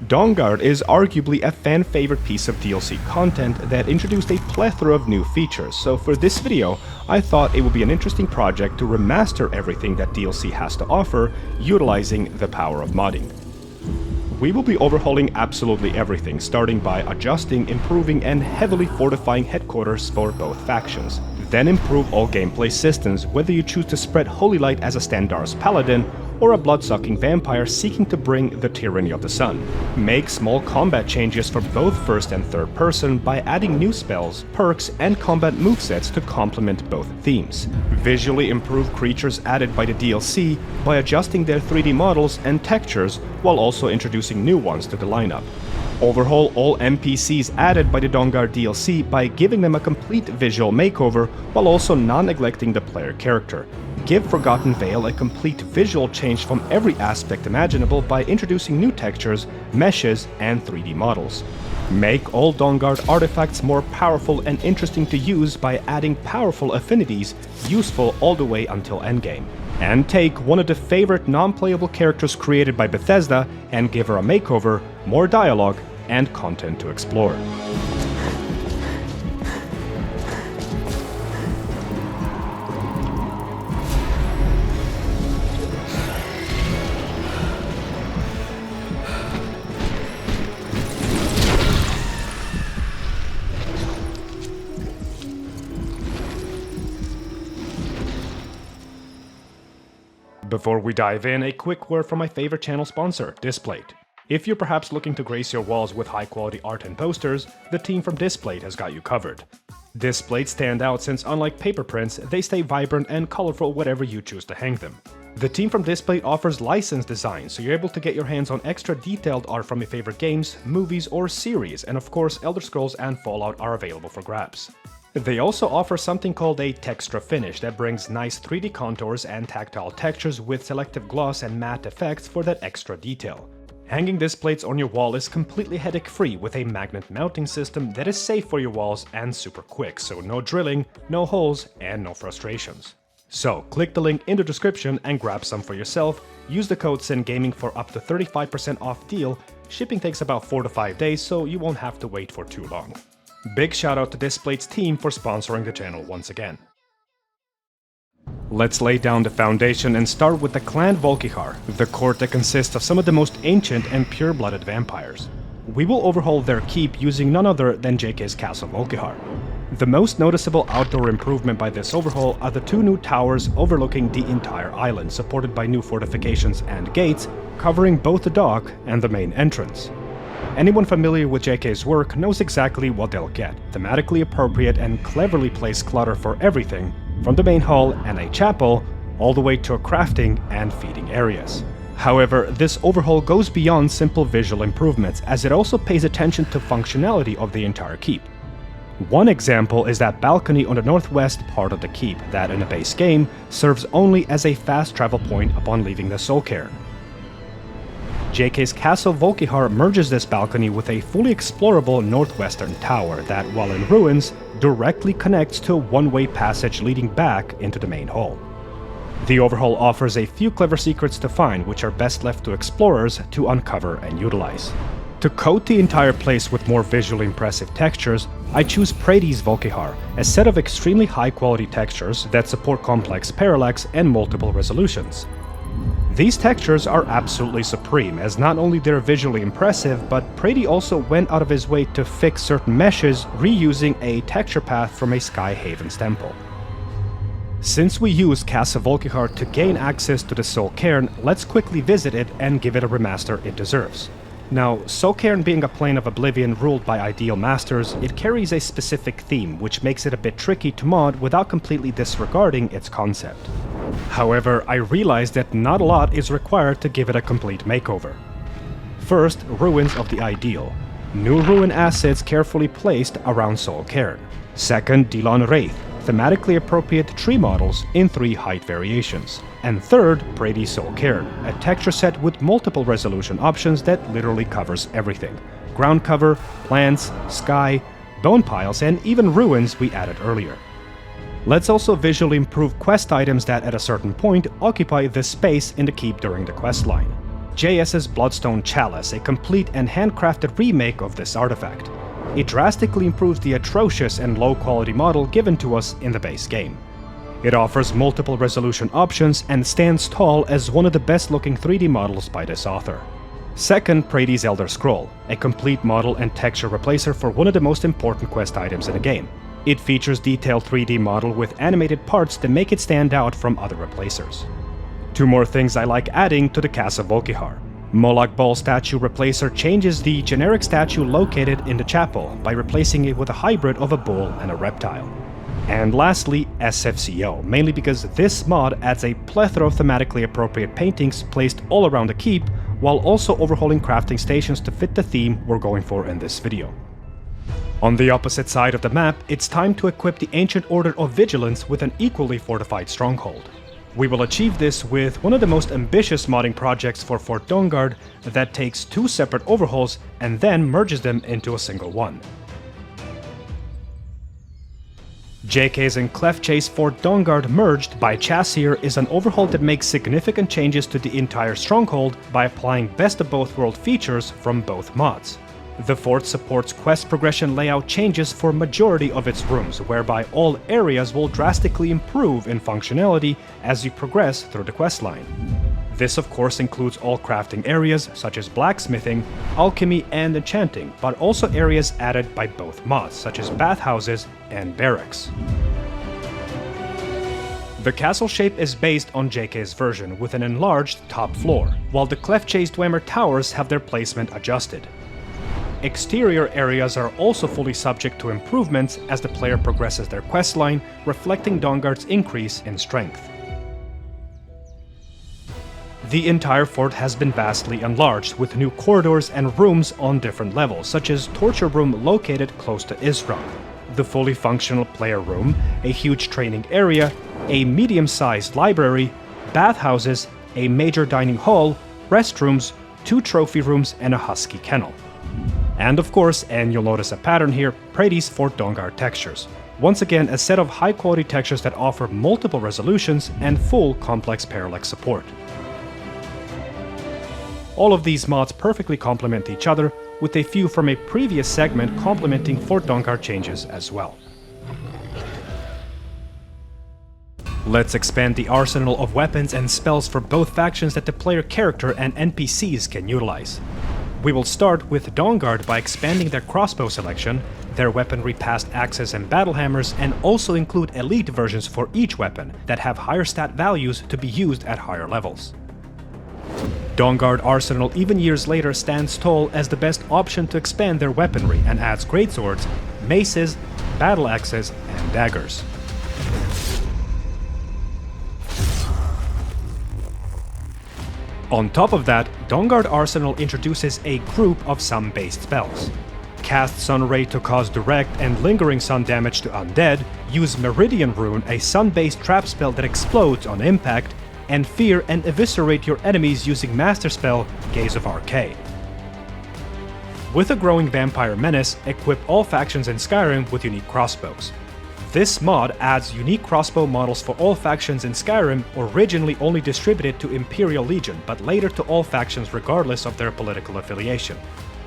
Dawnguard is arguably a fan-favorite piece of DLC content that introduced a plethora of new features, so for this video, I thought it would be an interesting project to remaster everything that DLC has to offer, utilizing the power of modding. We will be overhauling absolutely everything, starting by adjusting, improving, and heavily fortifying headquarters for both factions. Then improve all gameplay systems, whether you choose to spread Holy Light as a Standar's Paladin, or a blood-sucking vampire seeking to bring the tyranny of the sun. Make small combat changes for both first and third person by adding new spells, perks, and combat movesets to complement both themes. Visually improve creatures added by the DLC by adjusting their 3D models and textures, while also introducing new ones to the lineup. Overhaul all NPCs added by the Dawnguard DLC by giving them a complete visual makeover, while also not neglecting the player character. Give Forgotten Vale a complete visual change from every aspect imaginable by introducing new textures, meshes, and 3D models. Make all Dawnguard artifacts more powerful and interesting to use by adding powerful affinities, useful all the way until endgame. And take one of the favorite non-playable characters created by Bethesda and give her a makeover, more dialogue, and content to explore. Before we dive in, a quick word from my favorite channel sponsor, Displate. If you're perhaps looking to grace your walls with high-quality art and posters, the team from Displate has got you covered. Displates stand out since, unlike paper prints, they stay vibrant and colorful wherever you choose to hang them. The team from Displate offers licensed design, so you're able to get your hands on extra detailed art from your favorite games, movies, or series, and of course Elder Scrolls and Fallout are available for grabs. They also offer something called a Texture finish that brings nice 3D contours and tactile textures with selective gloss and matte effects for that extra detail. Hanging Displates on your wall is completely headache-free with a magnet mounting system that is safe for your walls and super quick, so no drilling, no holes, and no frustrations. So click the link in the description and grab some for yourself. Use the code SYNGAMING for up to 35% off deal. Shipping takes about 4 to 5 days, so you won't have to wait for too long. Big shout out to Displate's team for sponsoring the channel once again. Let's lay down the foundation and start with the clan Volkihar, the court that consists of some of the most ancient and pure-blooded vampires. We will overhaul their keep using none other than JK's Castle Volkihar. The most noticeable outdoor improvement by this overhaul are the 2 new towers overlooking the entire island, supported by new fortifications and gates, covering both the dock and the main entrance. Anyone familiar with JK's work knows exactly what they'll get: thematically appropriate and cleverly placed clutter for everything, from the main hall and a chapel, all the way to crafting and feeding areas. However, this overhaul goes beyond simple visual improvements, as it also pays attention to functionality of the entire keep. One example is that balcony on the northwest part of the keep that, in the base game, serves only as a fast travel point upon leaving the Soul Cairn. JK's Castle Volkihar merges this balcony with a fully explorable northwestern tower that, while in ruins, directly connects to a one-way passage leading back into the main hall. The overhaul offers a few clever secrets to find, which are best left to explorers to uncover and utilize. To coat the entire place with more visually impressive textures, I choose Praedy's Volkihar, a set of extremely high-quality textures that support complex parallax and multiple resolutions. These textures are absolutely supreme, as not only they're visually impressive, but Praedy also went out of his way to fix certain meshes, reusing a texture path from a Sky Haven's temple. Since we use Castle Volkihar to gain access to the Soul Cairn, let's quickly visit it and give it a remaster it deserves. Now, Soul Cairn being a plane of oblivion ruled by ideal masters, it carries a specific theme, which makes it a bit tricky to mod without completely disregarding its concept. However, I realized that not a lot is required to give it a complete makeover. First, ruins of the ideal. New ruin assets carefully placed around Soul Cairn. Second, Dilon Reyth, thematically appropriate tree models in 3 height variations. And third, Praedy Soul Cairn, a texture set with multiple resolution options that literally covers everything. Ground cover, plants, sky, bone piles, and even ruins we added earlier. Let's also visually improve quest items that at a certain point occupy this space in the keep during the quest line. JS's Bloodstone Chalice, a complete and handcrafted remake of this artifact. It drastically improves the atrocious and low-quality model given to us in the base game. It offers multiple resolution options and stands tall as one of the best-looking 3D models by this author. Second, Praedy's Elder Scroll, a complete model and texture replacer for one of the most important quest items in the game. It features detailed 3D model with animated parts that make it stand out from other replacers. Two more things I like adding to the cast of Volkihar. Molag Bal statue replacer changes the generic statue located in the chapel by replacing it with a hybrid of a bull and a reptile. And lastly, SFCO, mainly because this mod adds a plethora of thematically appropriate paintings placed all around the keep, while also overhauling crafting stations to fit the theme we're going for in this video. On the opposite side of the map, it's time to equip the Ancient Order of Vigilance with an equally fortified stronghold. We will achieve this with one of the most ambitious modding projects for Fort Dawnguard that takes two separate overhauls and then merges them into a single one. JK's and ClefJ's Fort Dawnguard merged by Chassier is an overhaul that makes significant changes to the entire stronghold by applying best of both world features from both mods. The fort supports quest progression layout changes for majority of its rooms, whereby all areas will drastically improve in functionality as you progress through the questline. This of course includes all crafting areas such as blacksmithing, alchemy and enchanting, but also areas added by both mods such as bathhouses and barracks. The castle shape is based on JK's version with an enlarged top floor, while the ClefJ's Dwemer towers have their placement adjusted. Exterior areas are also fully subject to improvements as the player progresses their questline, reflecting Dawnguard's increase in strength. The entire fort has been vastly enlarged, with new corridors and rooms on different levels, such as Torture Room located close to Isra, the fully functional player room, a huge training area, a medium-sized library, bathhouses, a major dining hall, restrooms, 2 trophy rooms and a husky kennel. And of course, and you'll notice a pattern here, Praedy's Fort Dawnguard textures. Once again, a set of high-quality textures that offer multiple resolutions and full complex parallax support. All of these mods perfectly complement each other, with a few from a previous segment complementing Fort Dawnguard changes as well. Let's expand the arsenal of weapons and spells for both factions that the player character and NPCs can utilize. We will start with Dawnguard by expanding their crossbow selection, their weaponry past axes and battle hammers, and also include elite versions for each weapon that have higher stat values to be used at higher levels. Dawnguard Arsenal even years later stands tall as the best option to expand their weaponry and adds greatswords, maces, battle axes, and daggers. On top of that, Dawnguard Arsenal introduces a group of sun-based spells. Cast Sun Ray to cause direct and lingering sun damage to undead, use Meridian Rune, a sun-based trap spell that explodes on impact, and fear and eviscerate your enemies using Master Spell, Gaze of Arcade. With a growing vampire menace, equip all factions in Skyrim with unique crossbows. This mod adds unique crossbow models for all factions in Skyrim, originally only distributed to Imperial Legion, but later to all factions regardless of their political affiliation.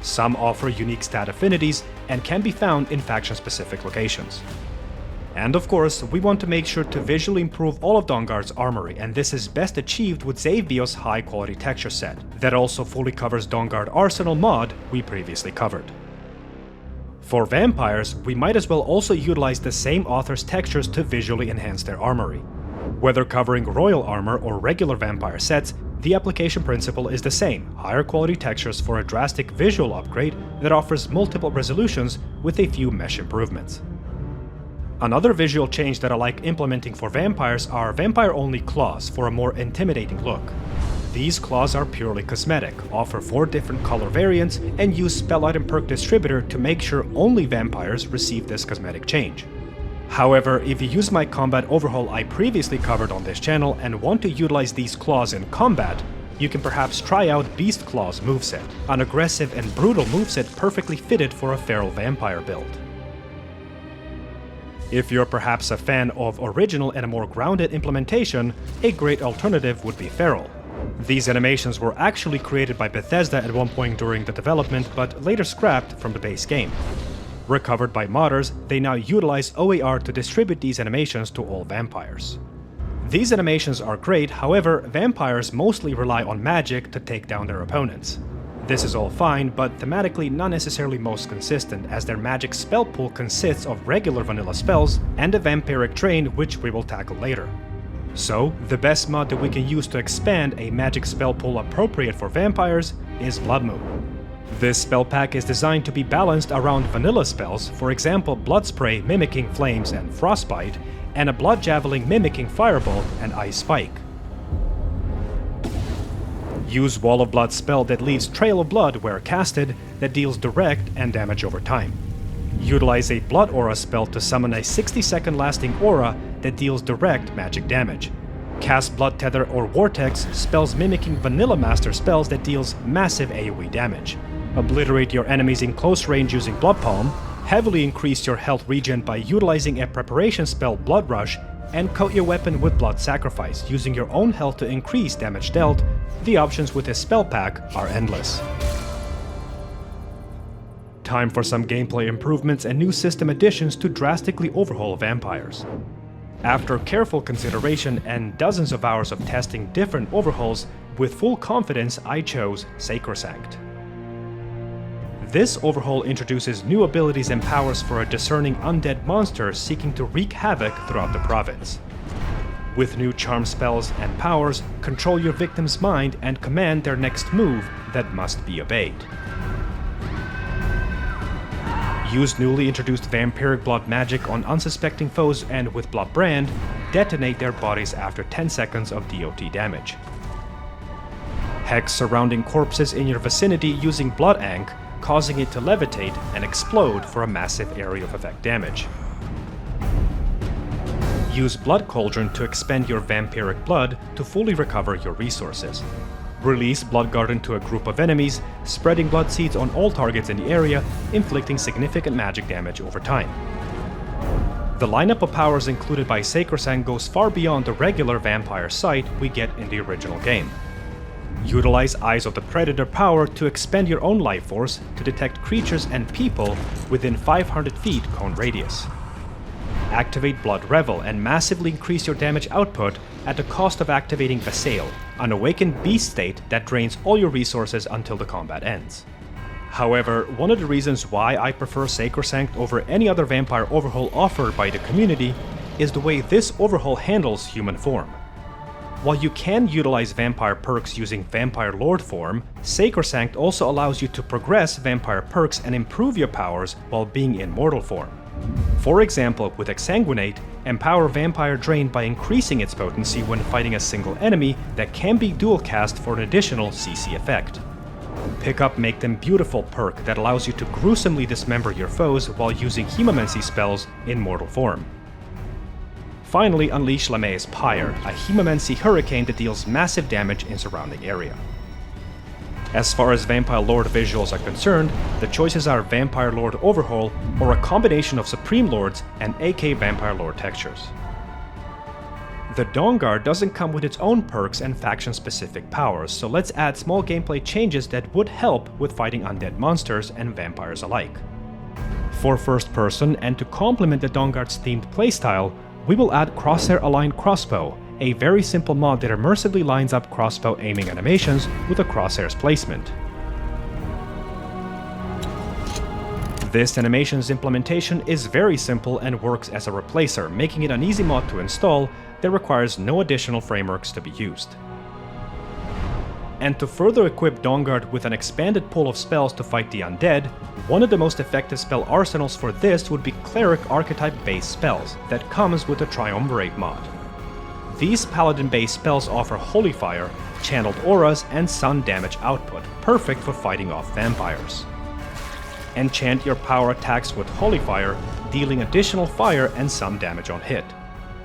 Some offer unique stat affinities and can be found in faction-specific locations. And of course, we want to make sure to visually improve all of Dawnguard's armory, and this is best achieved with Xavbio's high-quality texture set, that also fully covers Dawnguard Arsenal mod we previously covered. For vampires, we might as well also utilize the same author's textures to visually enhance their armory. Whether covering royal armor or regular vampire sets, the application principle is the same: higher quality textures for a drastic visual upgrade that offers multiple resolutions with a few mesh improvements. Another visual change that I like implementing for vampires are vampire-only claws for a more intimidating look. These claws are purely cosmetic, offer 4 different color variants, and use spell item perk distributor to make sure only vampires receive this cosmetic change. However, if you use my combat overhaul I previously covered on this channel and want to utilize these claws in combat, you can perhaps try out Beast Claws moveset, an aggressive and brutal moveset perfectly fitted for a feral vampire build. If you're perhaps a fan of original and a more grounded implementation, a great alternative would be Feral. These animations were actually created by Bethesda at one point during the development, but later scrapped from the base game. Recovered by modders, they now utilize OAR to distribute these animations to all vampires. These animations are great, however, vampires mostly rely on magic to take down their opponents. This is all fine, but thematically not necessarily most consistent, as their magic spell pool consists of regular vanilla spells and a vampiric drain, which we will tackle later. So, the best mod that we can use to expand a magic spell pool appropriate for vampires is Blood Moon. This spell pack is designed to be balanced around vanilla spells, for example Blood Spray mimicking Flames and Frostbite, and a Blood Javelin mimicking Firebolt and Ice Spike. Use Wall of Blood spell that leaves Trail of Blood where casted that deals direct and damage over time. Utilize a Blood Aura spell to summon a 60-second lasting aura that deals direct magic damage. Cast Blood Tether or Vortex, spells mimicking Vanilla Master spells that deals massive AoE damage. Obliterate your enemies in close range using Blood Palm, heavily increase your health regen by utilizing a preparation spell Blood Rush, and coat your weapon with Blood Sacrifice, using your own health to increase damage dealt. The options with this spell pack are endless. Time for some gameplay improvements and new system additions to drastically overhaul vampires. After careful consideration and dozens of hours of testing different overhauls, with full confidence I chose Sacrosanct. This overhaul introduces new abilities and powers for a discerning undead monster seeking to wreak havoc throughout the province. With new charm spells and powers, control your victim's mind and command their next move that must be obeyed. Use newly introduced vampiric blood magic on unsuspecting foes and with Blood Brand, detonate their bodies after 10 seconds of DOT damage. Hex surrounding corpses in your vicinity using Blood Ankh, causing it to levitate and explode for a massive area of effect damage. Use Blood Cauldron to expend your vampiric blood to fully recover your resources. Release Blood Garden to a group of enemies, spreading blood seeds on all targets in the area, inflicting significant magic damage over time. The lineup of powers included by Sacrosanct goes far beyond the regular vampire sight we get in the original game. Utilize Eyes of the Predator power to expend your own life force to detect creatures and people within 500 feet cone radius. Activate Blood Revel and massively increase your damage output at the cost of activating Vassail, an awakened beast state that drains all your resources until the combat ends. However, one of the reasons why I prefer Sacrosanct over any other vampire overhaul offered by the community is the way this overhaul handles human form. While you can utilize vampire perks using Vampire Lord form, Sacrosanct also allows you to progress vampire perks and improve your powers while being in mortal form. For example, with Exsanguinate, empower Vampire Drain by increasing its potency when fighting a single enemy that can be dual cast for an additional CC effect. Pick up Make Them Beautiful perk that allows you to gruesomely dismember your foes while using Hemomancy spells in mortal form. Finally, unleash Lamaia's Pyre, a Hemomancy hurricane that deals massive damage in surrounding area. As far as Vampire Lord visuals are concerned, the choices are Vampire Lord Overhaul or a combination of Supreme Lords and AK Vampire Lord textures. The Dawnguard doesn't come with its own perks and faction-specific powers, so let's add small gameplay changes that would help with fighting undead monsters and vampires alike. For first person, and to complement the Dawnguard's themed playstyle, we will add Crosshair Aligned Crossbow, a very simple mod that immersively lines up crossbow aiming animations with a crosshair's placement. This animation's implementation is very simple and works as a replacer, making it an easy mod to install that requires no additional frameworks to be used. And to further equip Dawnguard with an expanded pool of spells to fight the undead, one of the most effective spell arsenals for this would be Cleric archetype-based spells that comes with the Triumvirate mod. These paladin-based spells offer Holy Fire, channeled auras, and sun damage output, perfect for fighting off vampires. Enchant your power attacks with Holy Fire, dealing additional fire and sun damage on hit.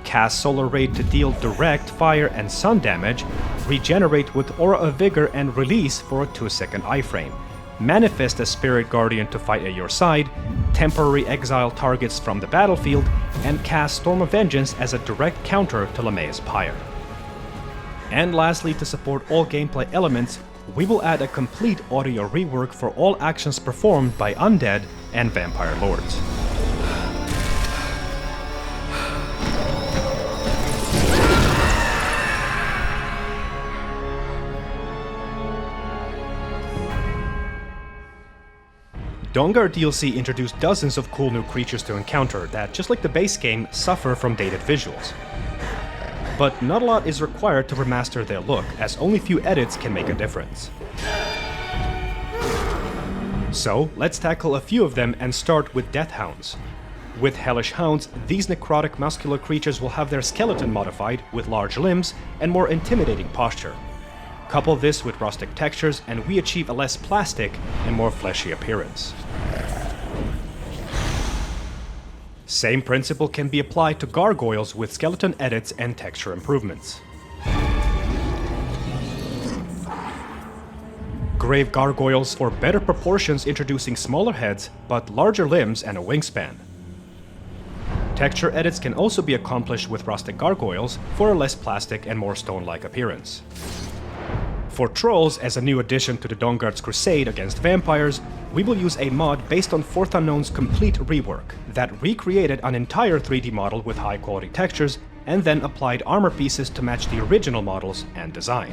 Cast Solar Raid to deal direct fire and sun damage, regenerate with Aura of Vigor and release for a 2-second iframe. Manifest a Spirit Guardian to fight at your side, temporary exile targets from the battlefield, and cast Storm of Vengeance as a direct counter to Lamaia's Pyre. And lastly, to support all gameplay elements, we will add a complete audio rework for all actions performed by undead and vampire lords. Dawnguard DLC introduced dozens of cool new creatures to encounter that, just like the base game, suffer from dated visuals. But not a lot is required to remaster their look, as only few edits can make a difference. So, let's tackle a few of them and start with Death Hounds. With Hellish Hounds, these necrotic muscular creatures will have their skeleton modified with large limbs and more intimidating posture. Couple this with rustic textures and we achieve a less plastic and more fleshy appearance. Same principle can be applied to gargoyles with skeleton edits and texture improvements. Grave gargoyles for better proportions, introducing smaller heads but larger limbs and a wingspan. Texture edits can also be accomplished with rustic gargoyles for a less plastic and more stone-like appearance. For trolls, as a new addition to the Dawnguard's crusade against vampires, we will use a mod based on Fourth Unknown's complete rework that recreated an entire 3D model with high quality textures and then applied armor pieces to match the original models and design.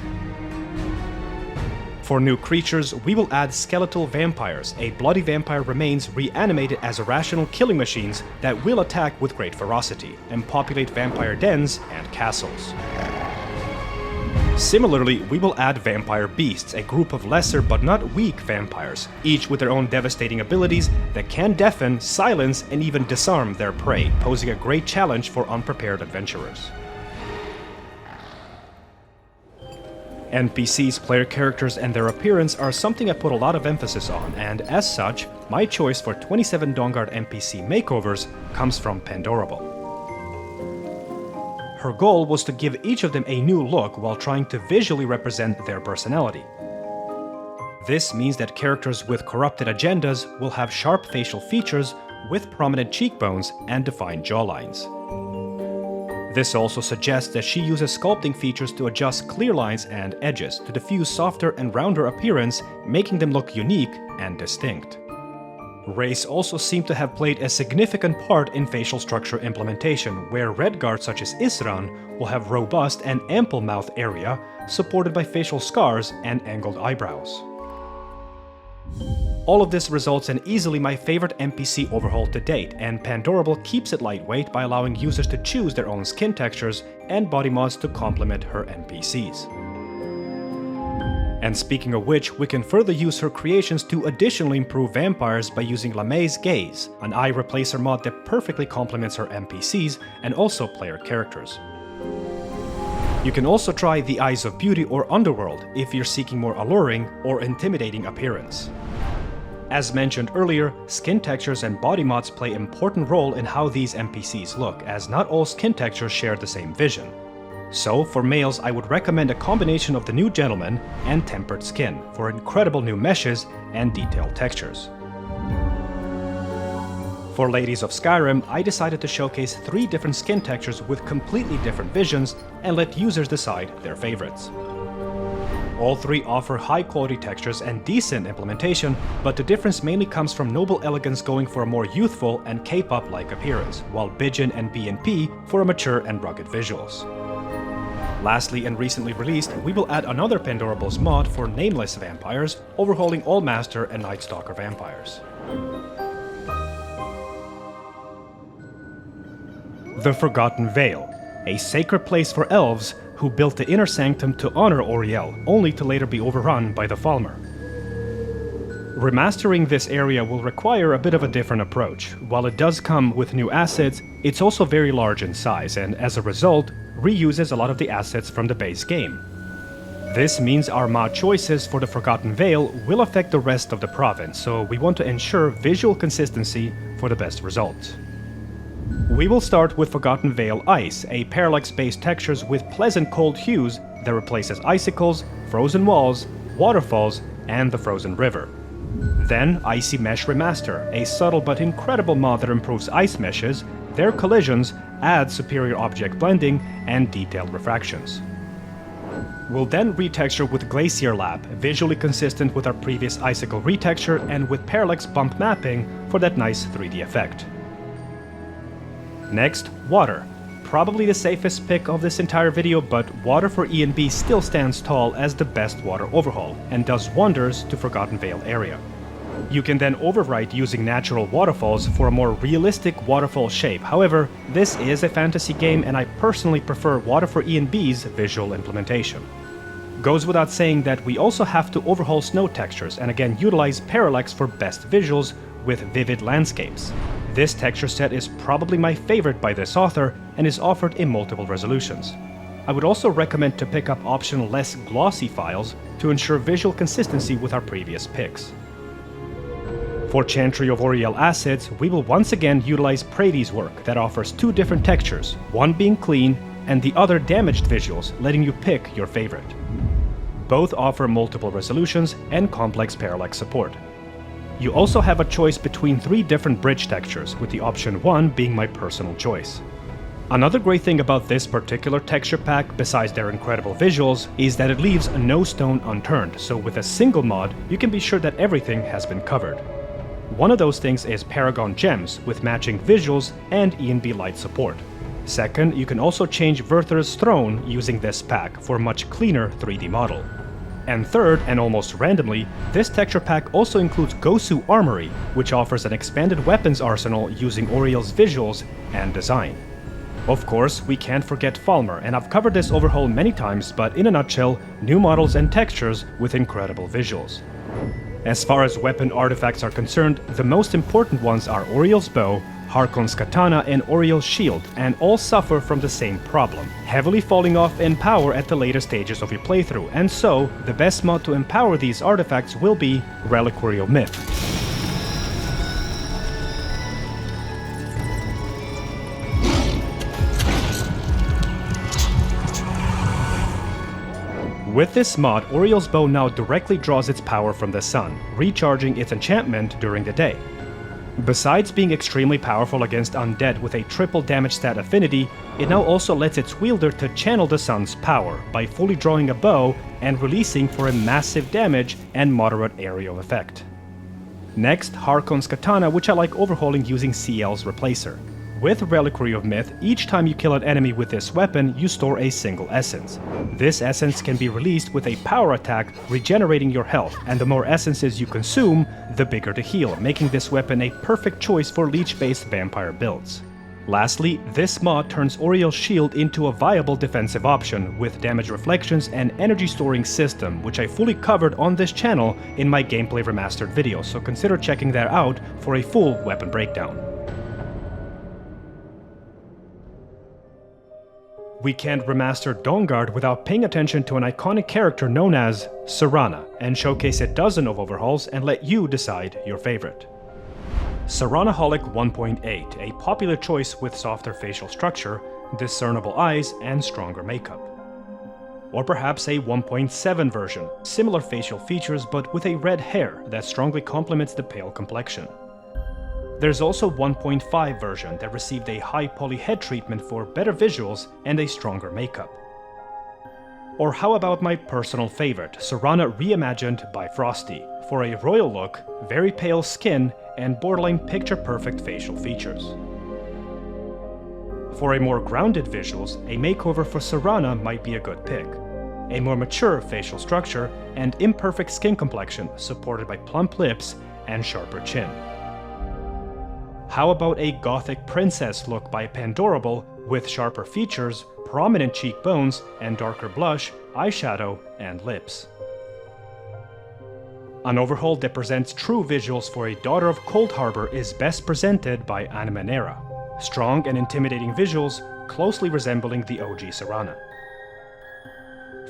For new creatures, we will add skeletal vampires, a bloody vampire remains reanimated as irrational killing machines that will attack with great ferocity and populate vampire dens and castles. Similarly, we will add vampire beasts, a group of lesser but not weak vampires, each with their own devastating abilities that can deafen, silence, and even disarm their prey, posing a great challenge for unprepared adventurers. NPCs, player characters, and their appearance are something I put a lot of emphasis on, and as such, my choice for 27 Dawnguard NPC makeovers comes from Pandorable. Her goal was to give each of them a new look while trying to visually represent their personality. This means that characters with corrupted agendas will have sharp facial features with prominent cheekbones and defined jawlines. This also suggests that she uses sculpting features to adjust clear lines and edges to diffuse softer and rounder appearance, making them look unique and distinct. Race also seem to have played a significant part in facial structure implementation, where Redguard such as Isran will have robust and ample mouth area, supported by facial scars and angled eyebrows. All of this results in easily my favorite NPC overhaul to date, and Pandorable keeps it lightweight by allowing users to choose their own skin textures and body mods to complement her NPCs. And speaking of which, we can further use her creations to additionally improve vampires by using LeMay's Gaze, an eye replacer mod that perfectly complements her NPCs and also player characters. You can also try the Eyes of Beauty or Underworld if you're seeking more alluring or intimidating appearance. As mentioned earlier, skin textures and body mods play an important role in how these NPCs look, as not all skin textures share the same vision. So, for males, I would recommend a combination of the New Gentleman and Tempered Skin for incredible new meshes and detailed textures. For ladies of Skyrim, I decided to showcase 3 different skin textures with completely different visions and let users decide their favorites. All 3 offer high quality textures and decent implementation, but the difference mainly comes from Noble Elegance going for a more youthful and K-pop-like appearance, while Bijan and BNP for a mature and rugged visuals. Lastly, and recently released, we will add another Pandorables mod for nameless vampires, overhauling all Master and Night Stalker vampires. The Forgotten Vale, a sacred place for elves who built the inner sanctum to honor Auriel, only to later be overrun by the Falmer. Remastering this area will require a bit of a different approach. While it does come with new assets, it's also very large in size, and as a result, reuses a lot of the assets from the base game. This means our mod choices for the Forgotten Vale will affect the rest of the province, so we want to ensure visual consistency for the best results. We will start with Forgotten Vale Ice, a parallax-based textures with pleasant cold hues that replaces icicles, frozen walls, waterfalls, and the frozen river. Then Icy Mesh Remaster, a subtle but incredible mod that improves ice meshes, their collisions, adds superior object blending, and detailed refractions. We'll then retexture with Glacier Lab, visually consistent with our previous Icicle retexture and with parallax bump mapping for that nice 3D effect. Next, water. Probably the safest pick of this entire video, but water for E and B still stands tall as the best water overhaul and does wonders to Forgotten Vale area. You can then overwrite using natural waterfalls for a more realistic waterfall shape. However, this is a fantasy game and I personally prefer water for E and B's visual implementation. Goes without saying that we also have to overhaul snow textures and again utilize parallax for best visuals with vivid landscapes. This texture set is probably my favorite by this author and is offered in multiple resolutions. I would also recommend to pick up optional less glossy files to ensure visual consistency with our previous picks. For Chantry of Oriel assets, we will once again utilize Praedy's work that offers two different textures, one being clean and the other damaged visuals, letting you pick your favorite. Both offer multiple resolutions and complex parallax support. You also have a choice between 3 different bridge textures, with the option 1 being my personal choice. Another great thing about this particular texture pack, besides their incredible visuals, is that it leaves no stone unturned, so with a single mod, you can be sure that everything has been covered. One of those things is Paragon Gems, with matching visuals and E&B light support. Second, you can also change Werther's throne using this pack for a much cleaner 3D model. And third, and almost randomly, this texture pack also includes Gosu Armory, which offers an expanded weapons arsenal using Oriel's visuals and design. Of course, we can't forget Falmer, and I've covered this overhaul many times, but in a nutshell, new models and textures with incredible visuals. As far as weapon artifacts are concerned, the most important ones are Oriel's bow, Harkon's katana and Oriel's shield, and all suffer from the same problem, heavily falling off in power at the later stages of your playthrough, and so the best mod to empower these artifacts will be Reliquary of Myth. With this mod, Oriel's bow now directly draws its power from the sun, recharging its enchantment during the day. Besides being extremely powerful against undead with a triple damage stat affinity, it now also lets its wielder to channel the sun's power by fully drawing a bow and releasing for a massive damage and moderate area of effect. Next, Harkon's katana, which I like overhauling using CL's replacer. With Reliquary of Myth, each time you kill an enemy with this weapon, you store a single essence. This essence can be released with a power attack, regenerating your health, and the more essences you consume, the bigger the heal, making this weapon a perfect choice for leech-based vampire builds. Lastly, this mod turns Oriel's shield into a viable defensive option with damage reflections and energy storing system, which I fully covered on this channel in my gameplay remastered video, so consider checking that out for a full weapon breakdown. We can't remaster Dawnguard without paying attention to an iconic character known as Serana, and showcase a dozen of overhauls and let you decide your favorite. Seranaholic 1.8, a popular choice with softer facial structure, discernible eyes, and stronger makeup. Or perhaps a 1.7 version, similar facial features but with a red hair that strongly complements the pale complexion. There's also 1.5 version that received a high poly head treatment for better visuals and a stronger makeup. Or how about my personal favorite, Serana reimagined by Frosty, for a royal look, very pale skin, and borderline picture-perfect facial features. For a more grounded visuals, a makeover for Serana might be a good pick. A more mature facial structure and imperfect skin complexion supported by plump lips and sharper chin. How about a gothic princess look by Pandorable with sharper features, prominent cheekbones, and darker blush, eyeshadow, and lips? An overhaul that presents true visuals for a Daughter of Cold Harbor is best presented by Animanera. Strong and intimidating visuals, closely resembling the OG Serana.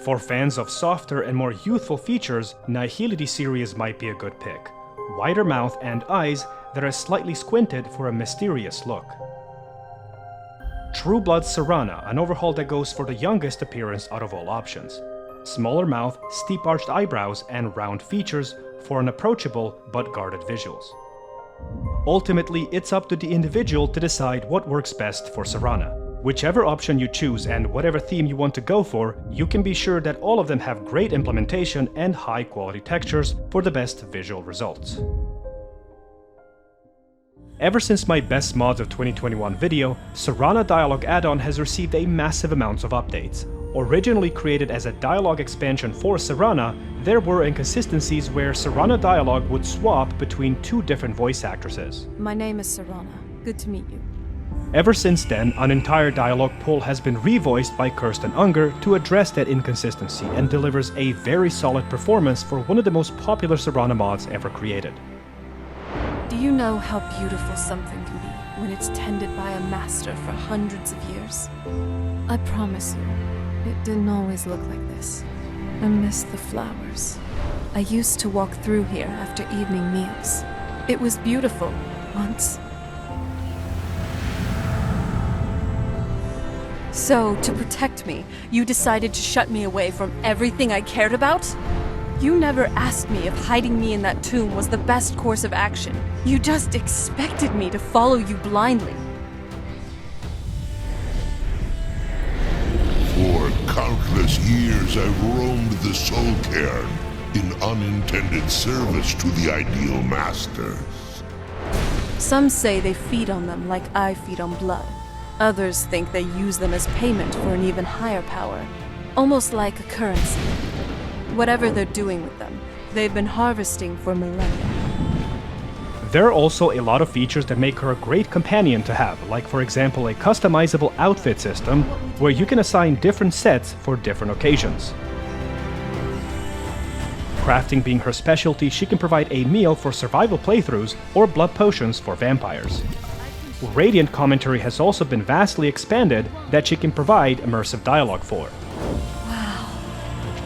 For fans of softer and more youthful features, Nihility series might be a good pick. Wider mouth and eyes that are slightly squinted for a mysterious look. True Blood Serana, an overhaul that goes for the youngest appearance out of all options. Smaller mouth, steep arched eyebrows, and round features for an approachable but guarded visuals. Ultimately, it's up to the individual to decide what works best for Serana. Whichever option you choose and whatever theme you want to go for, you can be sure that all of them have great implementation and high quality textures for the best visual results. Ever since my Best Mods of 2021 video, Serana Dialogue add-on has received a massive amount of updates. Originally created as a dialogue expansion for Serana, there were inconsistencies where Serana Dialogue would swap between two different voice actresses. My name is Serana. Good to meet you. Ever since then, an entire dialogue pool has been revoiced by Kirsten Unger to address that inconsistency and delivers a very solid performance for one of the most popular Serana mods ever created. Do you know how beautiful something can be when it's tended by a master for hundreds of years? I promise you, it didn't always look like this. I miss the flowers. I used to walk through here after evening meals. It was beautiful once. So, to protect me, you decided to shut me away from everything I cared about? You never asked me if hiding me in that tomb was the best course of action. You just expected me to follow you blindly. For countless years I've roamed the Soul Cairn in unintended service to the ideal masters. Some say they feed on them like I feed on blood. Others think they use them as payment for an even higher power, almost like a currency. Whatever they're doing with them, they've been harvesting for millennia. There are also a lot of features that make her a great companion to have, like for example a customizable outfit system where you can assign different sets for different occasions. Crafting being her specialty, she can provide a meal for survival playthroughs or blood potions for vampires. Radiant commentary has also been vastly expanded that she can provide immersive dialogue for. Wow.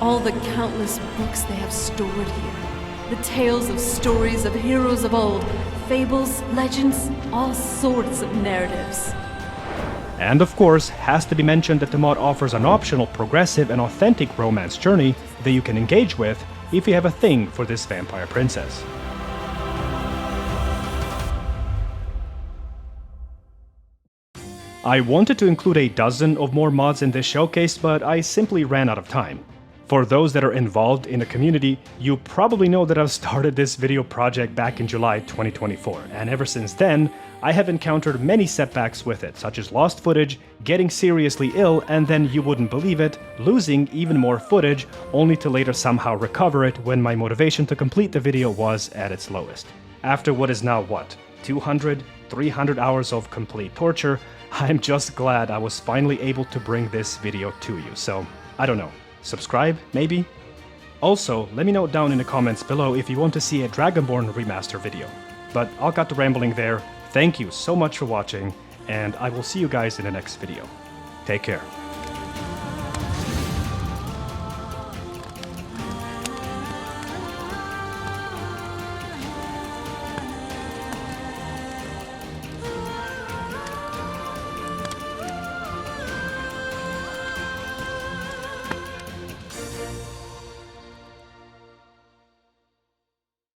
All the countless books they have stored here. The tales of stories of heroes of old, fables, legends, all sorts of narratives. And of course, has to be mentioned that the mod offers an optional, progressive and authentic romance journey that you can engage with if you have a thing for this vampire princess. I wanted to include a dozen of more mods in this showcase, but I simply ran out of time. For those that are involved in the community, you probably know that I've started this video project back in July 2024, and ever since then, I have encountered many setbacks with it, such as lost footage, getting seriously ill, and then you wouldn't believe it, losing even more footage, only to later somehow recover it when my motivation to complete the video was at its lowest. After what is now 200, 300 hours of complete torture, I'm just glad I was finally able to bring this video to you, so I don't know, subscribe maybe? Also, let me know down in the comments below if you want to see a Dragonborn remaster video. But I'll cut the rambling there, thank you so much for watching, and I will see you guys in the next video. Take care.